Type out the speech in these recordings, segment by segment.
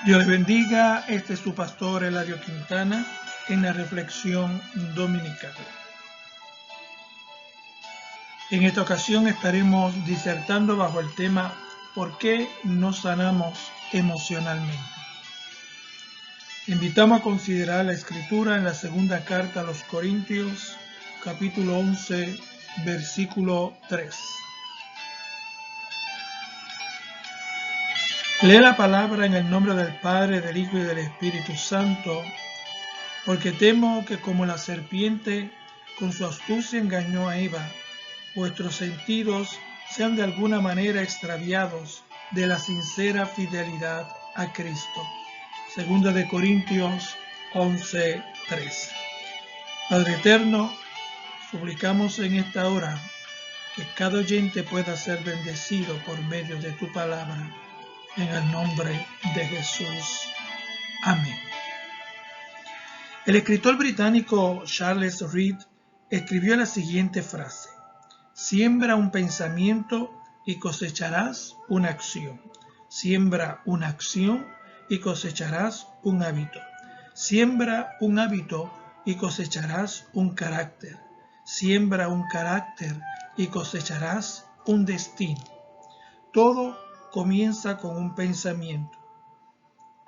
Dios les bendiga, este es su pastor Eladio Quintana en la reflexión dominical. En esta ocasión estaremos disertando bajo el tema ¿por qué no sanamos emocionalmente? Invitamos a considerar la escritura en la segunda carta a los Corintios, capítulo 11, versículo 3. Lee la palabra en el nombre del Padre, del Hijo y del Espíritu Santo, porque temo que como la serpiente con su astucia engañó a Eva, vuestros sentidos sean de alguna manera extraviados de la sincera fidelidad a Cristo. Segunda de Corintios 11:3. Padre eterno, suplicamos en esta hora que cada oyente pueda ser bendecido por medio de tu palabra. En el nombre de Jesús. Amén. El escritor británico Charles Reed escribió la siguiente frase: siembra un pensamiento y cosecharás una acción. Siembra una acción y cosecharás un hábito. Siembra un hábito y cosecharás un carácter. Siembra un carácter y cosecharás un destino. Todo comienza con un pensamiento.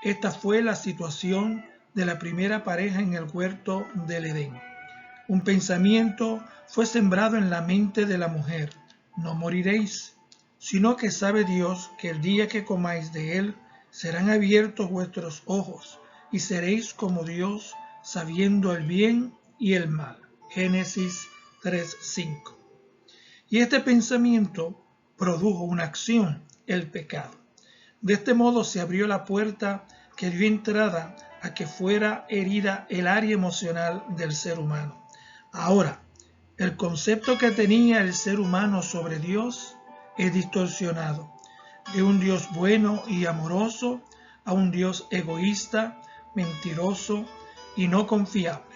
Esta fue la situación de la primera pareja en el huerto del Edén. Un pensamiento fue sembrado en la mente de la mujer: no moriréis, sino que sabe Dios que el día que comáis de él serán abiertos vuestros ojos y seréis como Dios, sabiendo el bien y el mal. Génesis 3:5. Y este pensamiento produjo una acción: el pecado. De este modo se abrió la puerta que dio entrada a que fuera herida el área emocional del ser humano. Ahora, el concepto que tenía el ser humano sobre Dios es distorsionado, de un Dios bueno y amoroso a un Dios egoísta, mentiroso y no confiable.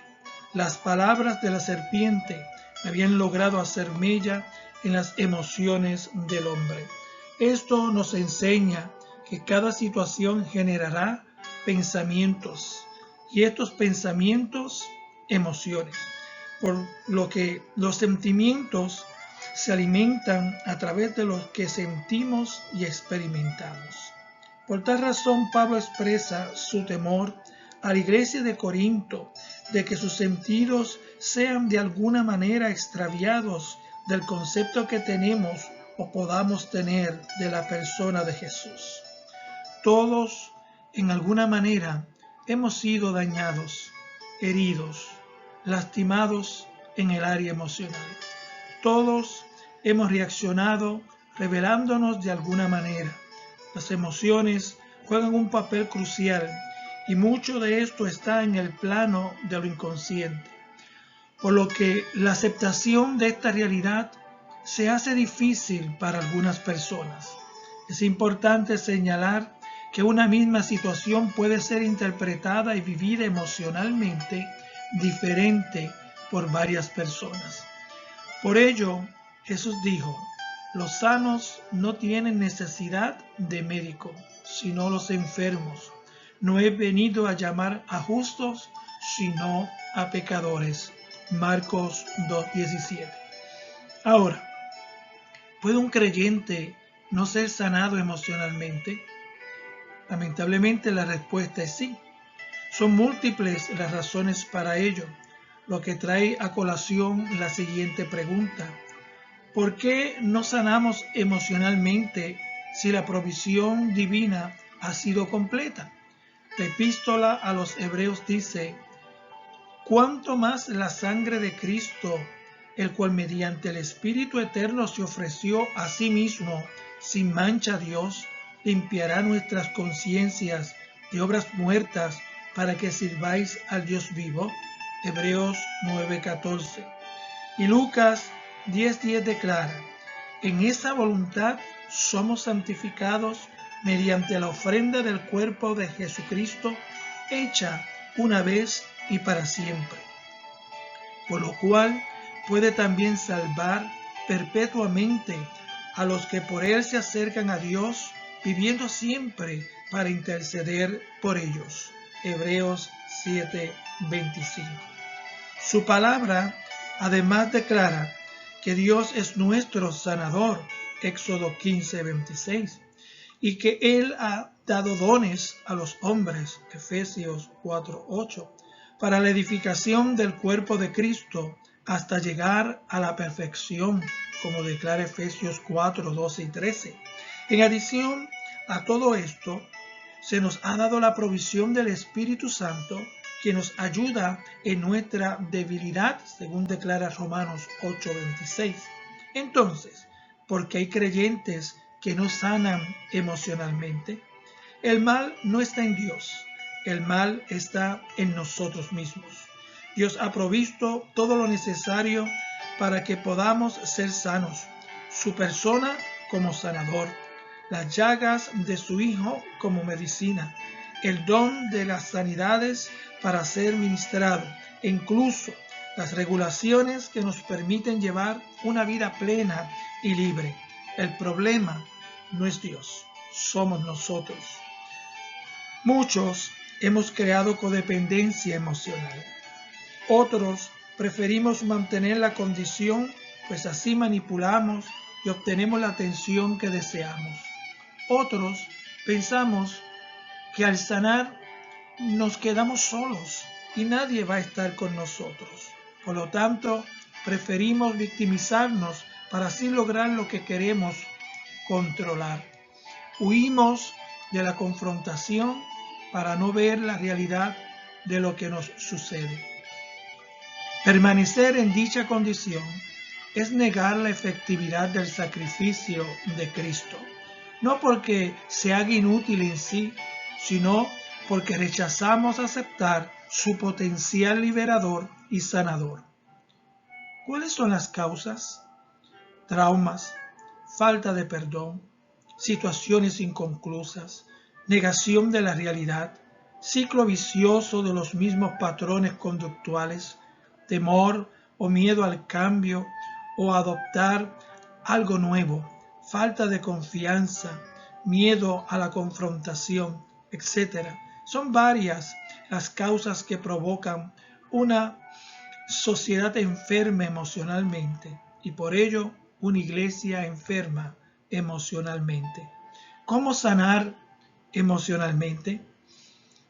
Las palabras de la serpiente habían logrado hacer mella en las emociones del hombre. Esto nos enseña que cada situación generará pensamientos y estos pensamientos emociones, por lo que los sentimientos se alimentan a través de lo que sentimos y experimentamos. Por tal razón, Pablo expresa su temor a la iglesia de Corinto de que sus sentidos sean de alguna manera extraviados del concepto que tenemos o podamos tener de la persona de Jesús. Todos, en alguna manera, hemos sido dañados, heridos, lastimados en el área emocional. Todos hemos reaccionado rebelándonos de alguna manera. Las emociones juegan un papel crucial y mucho de esto está en el plano de lo inconsciente, por lo que la aceptación de esta realidad se hace difícil para algunas personas. Es importante señalar que una misma situación puede ser interpretada y vivida emocionalmente diferente por varias personas. Por ello, Jesús dijo: los sanos no tienen necesidad de médico, sino los enfermos. No he venido a llamar a justos, sino a pecadores. Marcos 2:17. Ahora, ¿puede un creyente no ser sanado emocionalmente? Lamentablemente la respuesta es sí. Son múltiples las razones para ello, lo que trae a colación la siguiente pregunta: ¿por qué no sanamos emocionalmente si la provisión divina ha sido completa? La epístola a los Hebreos dice: ¿cuánto más la sangre de Cristo, el cual mediante el Espíritu Eterno se ofreció a sí mismo sin mancha a Dios, limpiará nuestras conciencias de obras muertas para que sirváis al Dios vivo? Hebreos 9:14. Y Lucas 10:10 declara: en esa voluntad somos santificados mediante la ofrenda del cuerpo de Jesucristo, hecha una vez y para siempre, por lo cual puede también salvar perpetuamente a los que por él se acercan a Dios, viviendo siempre para interceder por ellos. Hebreos 7:25. Su palabra además declara que Dios es nuestro sanador, Éxodo 15:26, y que Él ha dado dones a los hombres, Efesios 4:8, para la edificación del cuerpo de Cristo hasta llegar a la perfección, como declara Efesios 4:12 y 13. En adición a todo esto, se nos ha dado la provisión del Espíritu Santo, que nos ayuda en nuestra debilidad, según declara Romanos 8:26. Entonces, ¿por qué hay creyentes que no sanan emocionalmente? El mal no está en Dios, el mal está en nosotros mismos. Dios ha provisto todo lo necesario para que podamos ser sanos, su persona como sanador, las llagas de su Hijo como medicina, el don de las sanidades para ser ministrado, e incluso las regulaciones que nos permiten llevar una vida plena y libre. El problema no es Dios, somos nosotros. Muchos hemos creado codependencia emocional. Otros preferimos mantener la condición, pues así manipulamos y obtenemos la atención que deseamos. Otros pensamos que al sanar nos quedamos solos y nadie va a estar con nosotros. Por lo tanto, preferimos victimizarnos para así lograr lo que queremos controlar. Huimos de la confrontación para no ver la realidad de lo que nos sucede. Permanecer en dicha condición es negar la efectividad del sacrificio de Cristo, no porque se haga inútil en sí, sino porque rechazamos aceptar su potencial liberador y sanador. ¿Cuáles son las causas? Traumas, falta de perdón, situaciones inconclusas, negación de la realidad, ciclo vicioso de los mismos patrones conductuales, temor o miedo al cambio o a adoptar algo nuevo, falta de confianza, miedo a la confrontación, etc. Son varias las causas que provocan una sociedad enferma emocionalmente y por ello una iglesia enferma emocionalmente. ¿Cómo sanar emocionalmente?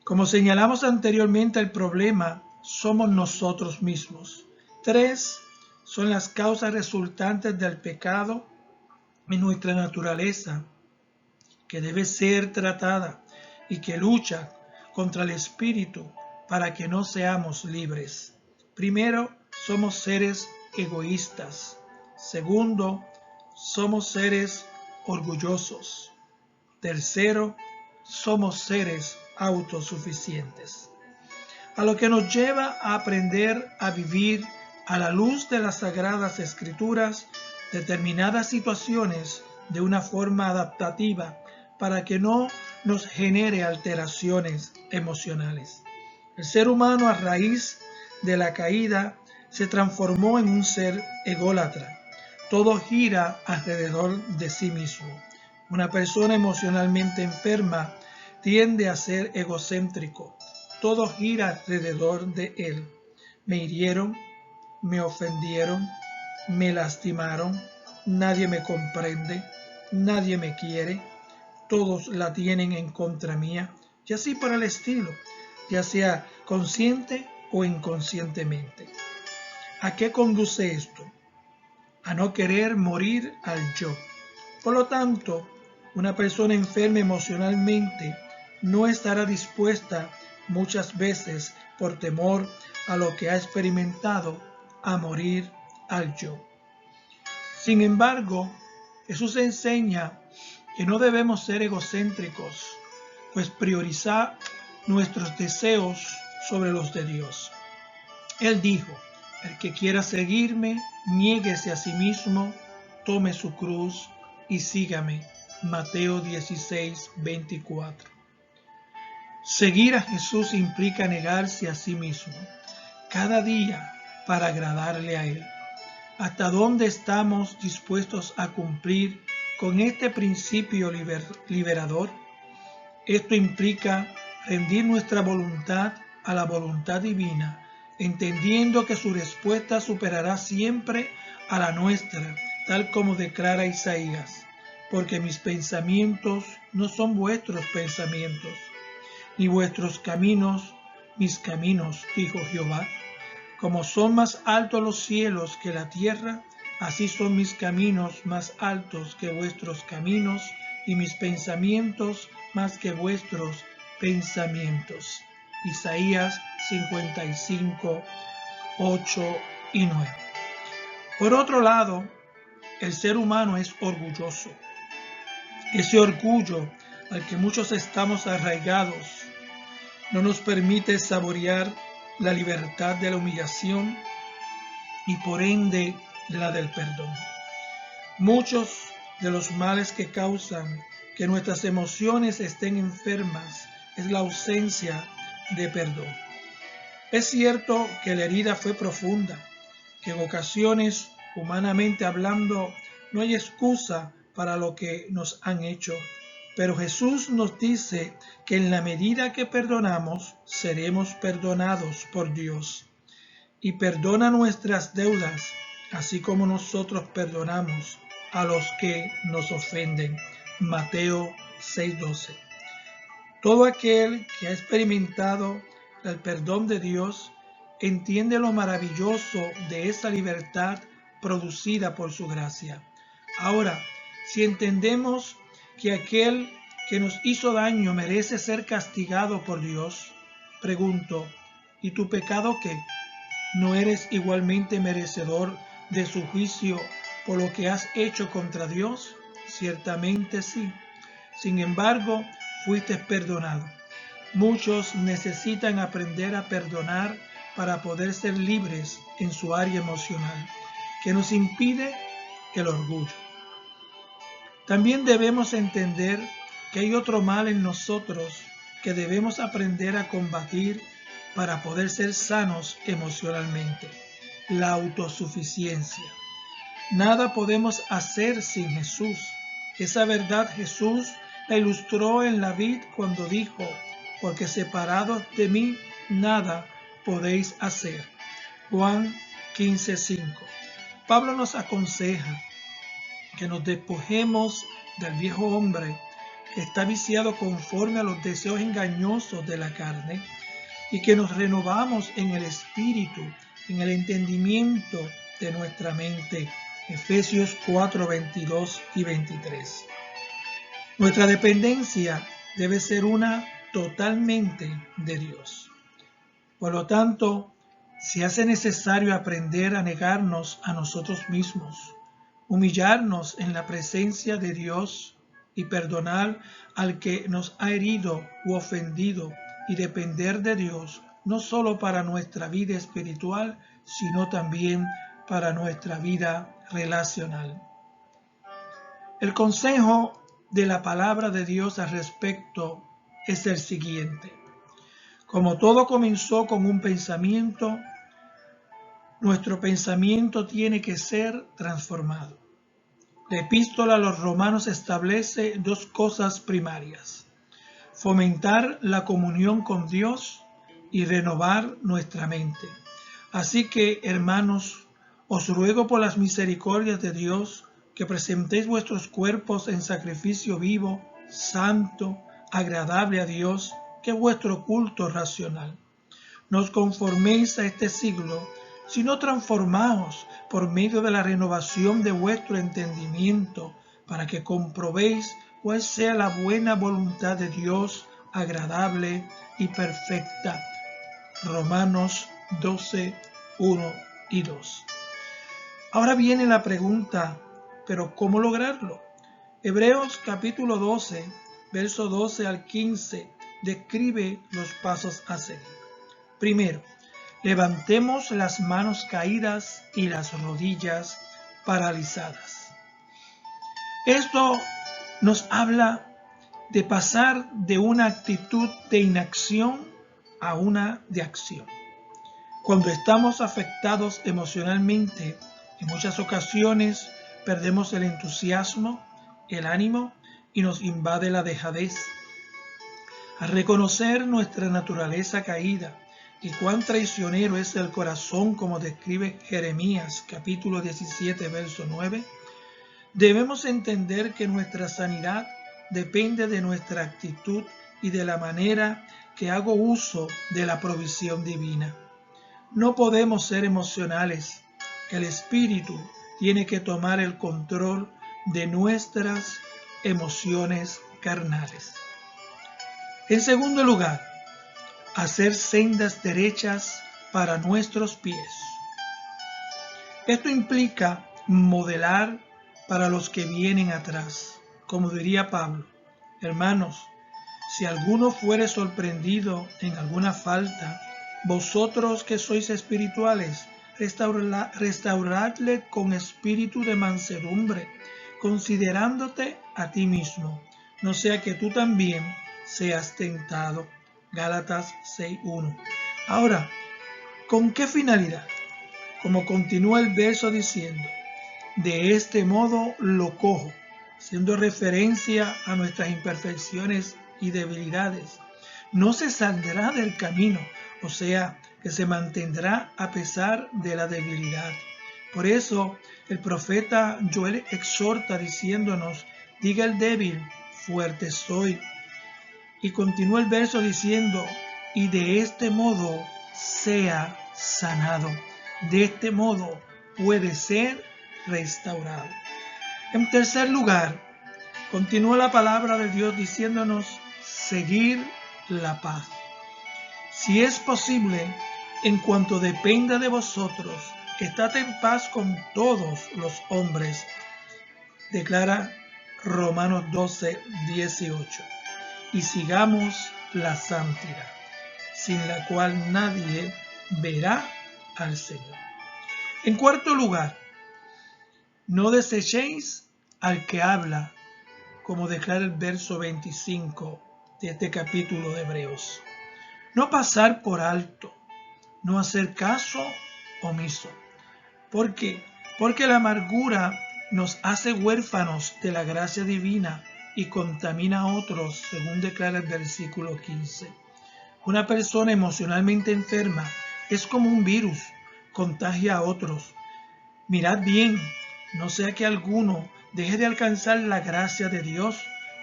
Como señalamos anteriormente, el problema somos nosotros mismos. 3 son las causas resultantes del pecado en nuestra naturaleza, que debe ser tratada y que lucha contra el espíritu para que no seamos libres. Primero, somos seres egoístas. Segundo, somos seres orgullosos. Tercero, somos seres autosuficientes. A lo que nos lleva a aprender a vivir a la luz de las Sagradas Escrituras determinadas situaciones de una forma adaptativa para que no nos genere alteraciones emocionales. El ser humano, a raíz de la caída, se transformó en un ser ególatra. Todo gira alrededor de sí mismo. Una persona emocionalmente enferma tiende a ser egocéntrico. Todo gira alrededor de él. Me hirieron, me ofendieron, me lastimaron, nadie me comprende, nadie me quiere, todos la tienen en contra mía, y así por el estilo, ya sea consciente o inconscientemente. ¿A qué conduce esto? A no querer morir al yo. Por lo tanto, una persona enferma emocionalmente no estará dispuesta muchas veces por temor a lo que ha experimentado a morir al yo. Sin embargo, Jesús enseña que no debemos ser egocéntricos, pues priorizar nuestros deseos sobre los de Dios. Él dijo: el que quiera seguirme, niéguese a sí mismo, tome su cruz y sígame. Mateo 16:24. Seguir a Jesús implica negarse a sí mismo cada día para agradarle a Él. ¿Hasta dónde estamos dispuestos a cumplir con este principio liberador? Esto implica rendir nuestra voluntad a la voluntad divina, entendiendo que su respuesta superará siempre a la nuestra, tal como declara Isaías, porque mis pensamientos no son vuestros pensamientos, ni vuestros caminos mis caminos, dijo Jehová. Como son más altos los cielos que la tierra, así son mis caminos más altos que vuestros caminos, y mis pensamientos más que vuestros pensamientos. Isaías 55, 8 y 9. Por otro lado, el ser humano es orgulloso. Ese orgullo al que muchos estamos arraigados no nos permite saborear la libertad de la humillación y por ende la del perdón. Muchos de los males que causan que nuestras emociones estén enfermas es la ausencia de perdón. Es cierto que la herida fue profunda, que en ocasiones, humanamente hablando, no hay excusa para lo que nos han hecho, pero Jesús nos dice que en la medida que perdonamos, seremos perdonados por Dios. Y perdona nuestras deudas, así como nosotros perdonamos a los que nos ofenden. Mateo 6:12. Todo aquel que ha experimentado el perdón de Dios entiende lo maravilloso de esa libertad producida por su gracia. Ahora, si entendemos que aquel que nos hizo daño merece ser castigado por Dios, pregunto, ¿y tu pecado qué? ¿No eres igualmente merecedor de su juicio por lo que has hecho contra Dios? Ciertamente sí. Sin embargo, fuiste perdonado. Muchos necesitan aprender a perdonar para poder ser libres en su área emocional, que nos impide el orgullo. También debemos entender que hay otro mal en nosotros que debemos aprender a combatir para poder ser sanos emocionalmente: la autosuficiencia. Nada podemos hacer sin Jesús. Esa verdad Jesús la ilustró en la vid cuando dijo: porque separados de mí nada podéis hacer. Juan 15:5. Pablo nos aconseja que nos despojemos del viejo hombre que está viciado conforme a los deseos engañosos de la carne, y que nos renovamos en el espíritu, en el entendimiento de nuestra mente. Efesios 4:22 y 23. Nuestra dependencia debe ser una totalmente de Dios. Por lo tanto, se hace necesario aprender a negarnos a nosotros mismos, humillarnos en la presencia de Dios y perdonar al que nos ha herido u ofendido, y depender de Dios no solo para nuestra vida espiritual, sino también para nuestra vida relacional. El consejo de la palabra de Dios al respecto es el siguiente: como todo comenzó con un pensamiento, nuestro pensamiento tiene que ser transformado. La epístola a los Romanos establece dos cosas primarias: fomentar la comunión con Dios y renovar nuestra mente. Así que, hermanos, os ruego por las misericordias de Dios que presentéis vuestros cuerpos en sacrificio vivo, santo, agradable a Dios, que es vuestro culto racional. No os conforméis a este siglo, sino transformaos por medio de la renovación de vuestro entendimiento, para que comprobéis cuál sea la buena voluntad de Dios, agradable y perfecta. Romanos 12, 1 y 2. Ahora viene la pregunta: ¿pero cómo lograrlo? Hebreos capítulo 12, verso 12 al 15, describe los pasos a seguir. Primero, levantemos las manos caídas y las rodillas paralizadas. Esto nos habla de pasar de una actitud de inacción a una de acción. Cuando estamos afectados emocionalmente, en muchas ocasiones perdemos el entusiasmo, el ánimo y nos invade la dejadez. A reconocer nuestra naturaleza caída y cuán traicionero es el corazón, como describe Jeremías capítulo 17, verso 9, debemos entender que nuestra sanidad depende de nuestra actitud y de la manera que hago uso de la provisión divina. No podemos ser emocionales. El Espíritu tiene que tomar el control de nuestras emociones carnales. En segundo lugar, hacer sendas derechas para nuestros pies. Esto implica modelar para los que vienen atrás. Como diría Pablo: hermanos, si alguno fuere sorprendido en alguna falta, vosotros que sois espirituales, restauradle con espíritu de mansedumbre, considerándote a ti mismo, no sea que tú también seas tentado. Gálatas 6:1. Ahora, ¿con qué finalidad? Como continúa el verso diciendo: de este modo lo cojo, haciendo referencia a nuestras imperfecciones y debilidades, no se saldrá del camino, o sea, que se mantendrá a pesar de la debilidad. Por eso el profeta Joel exhorta diciéndonos: diga el débil, fuerte soy. Y continúa el verso diciendo: y de este modo sea sanado. De este modo puede ser restaurado. En tercer lugar, continúa la palabra de Dios diciéndonos: seguir la paz. Si es posible, en cuanto dependa de vosotros, estad en paz con todos los hombres, declara Romanos 12:18. Y sigamos la santidad, sin la cual nadie verá al Señor. En cuarto lugar, no desechéis al que habla, como declara el verso 25 de este capítulo de Hebreos. No pasar por alto, no hacer caso omiso. ¿Por qué? Porque la amargura nos hace huérfanos de la gracia divina y contamina a otros, según declara el versículo 15. Una persona emocionalmente enferma es como un virus, contagia a otros. Mirad bien, no sea que alguno deje de alcanzar la gracia de Dios,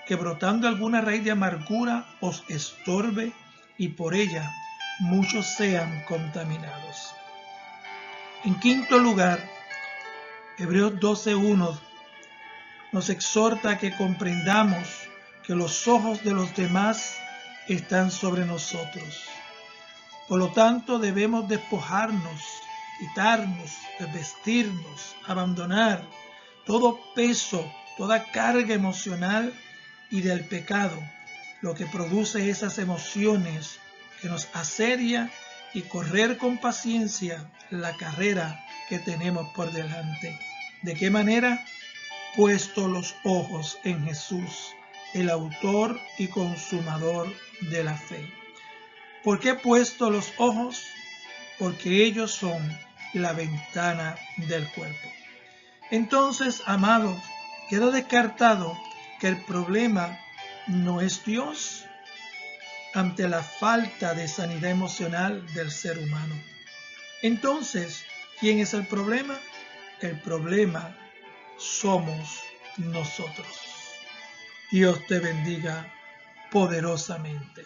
que brotando alguna raíz de amargura os estorbe y por ella muchos sean contaminados. En quinto lugar, Hebreos 12:1 nos exhorta a que comprendamos que los ojos de los demás están sobre nosotros. Por lo tanto, debemos despojarnos, quitarnos, desvestirnos, abandonar todo peso, toda carga emocional y del pecado, lo que produce esas emociones que nos asedia, y correr con paciencia la carrera que tenemos por delante. ¿De qué manera? Puesto los ojos en Jesús, el autor y consumador de la fe. ¿Por qué puesto los ojos? Porque ellos son la ventana del cuerpo. Entonces, amados, queda descartado que el problema no es Dios ante la falta de sanidad emocional del ser humano. Entonces, ¿quién es el problema? El problema somos nosotros. Dios te bendiga poderosamente.